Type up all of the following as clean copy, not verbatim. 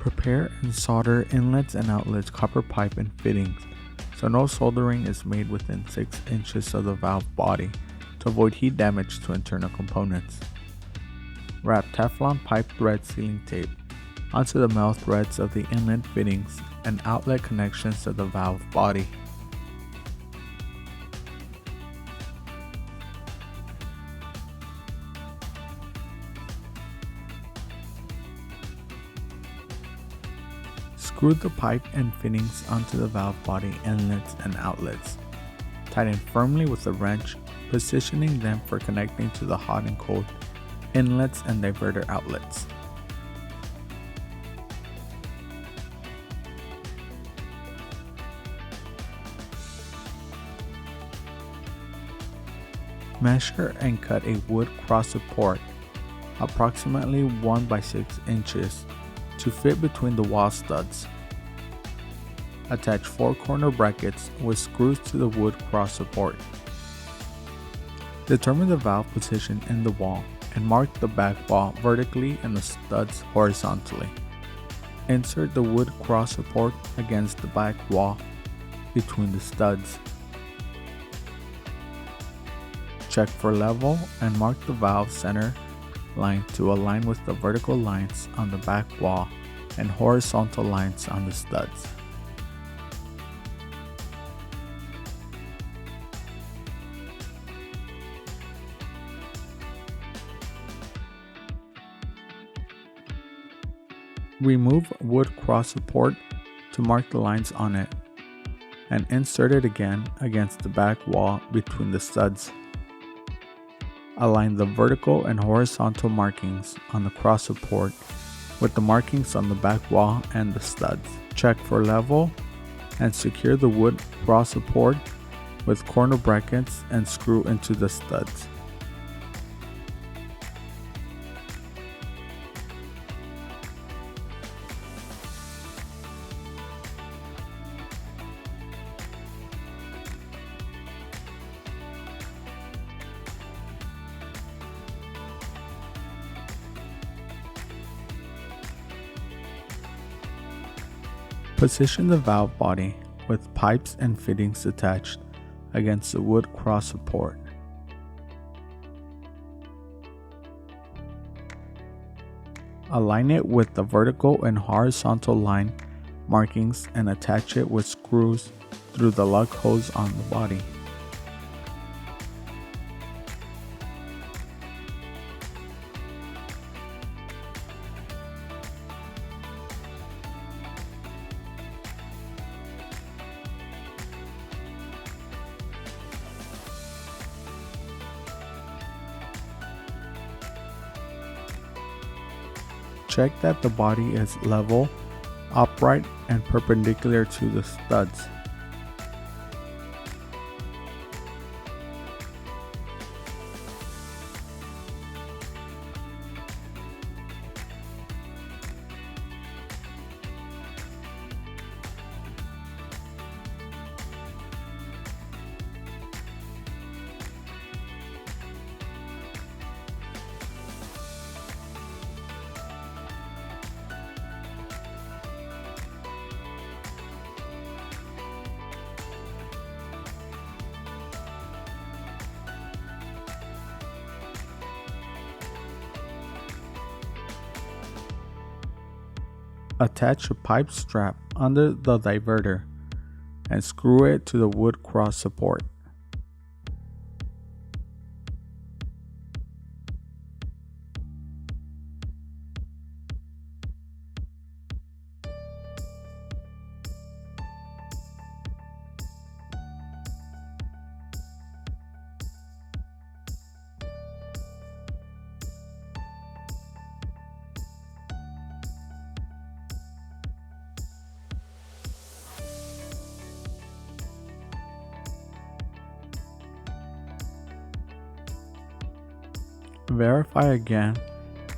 Prepare and solder inlets and outlets, copper pipe, and fittings so no soldering is made within 6 inches of the valve body to avoid heat damage to internal components. Wrap Teflon pipe thread sealing tape onto the metal threads of the inlet fittings and outlet connections of the valve body. Screw the pipe and fittings onto the valve body inlets and outlets. Tighten firmly with a wrench, positioning them for connecting to the hot and cold inlets and diverter outlets. Measure and cut a wood cross support approximately 1 by 6 inches to fit between the wall studs. Attach 4 corner brackets with screws to the wood cross support. Determine the valve position in the wall and mark the back wall vertically and the studs horizontally. Insert the wood cross support against the back wall between the studs. Check for level and mark the valve center line to align with the vertical lines on the back wall and horizontal lines on the studs. Remove wood cross support to mark the lines on it and insert it again against the back wall between the studs. Align the vertical and horizontal markings on the cross support with the markings on the back wall and the studs. Check for level and secure the wood cross support with corner brackets and screw into the studs. Position the valve body with pipes and fittings attached against the wood cross support. Align it with the vertical and horizontal line markings and attach it with screws through the lug hose on the body. Check that the body is level, upright, and perpendicular to the studs. Attach a pipe strap under the diverter and screw it to the wood cross support. Verify again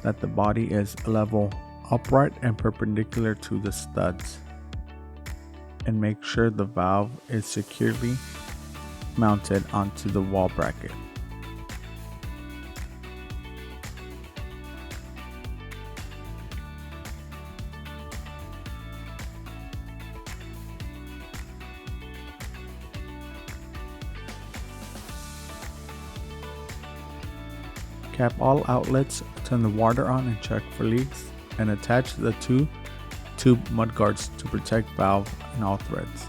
that the body is level, upright, and perpendicular to the studs, and make sure the valve is securely mounted onto the wall bracket. Cap all outlets, turn the water on and check for leaks, and attach the two tube mudguards to protect valve and all threads.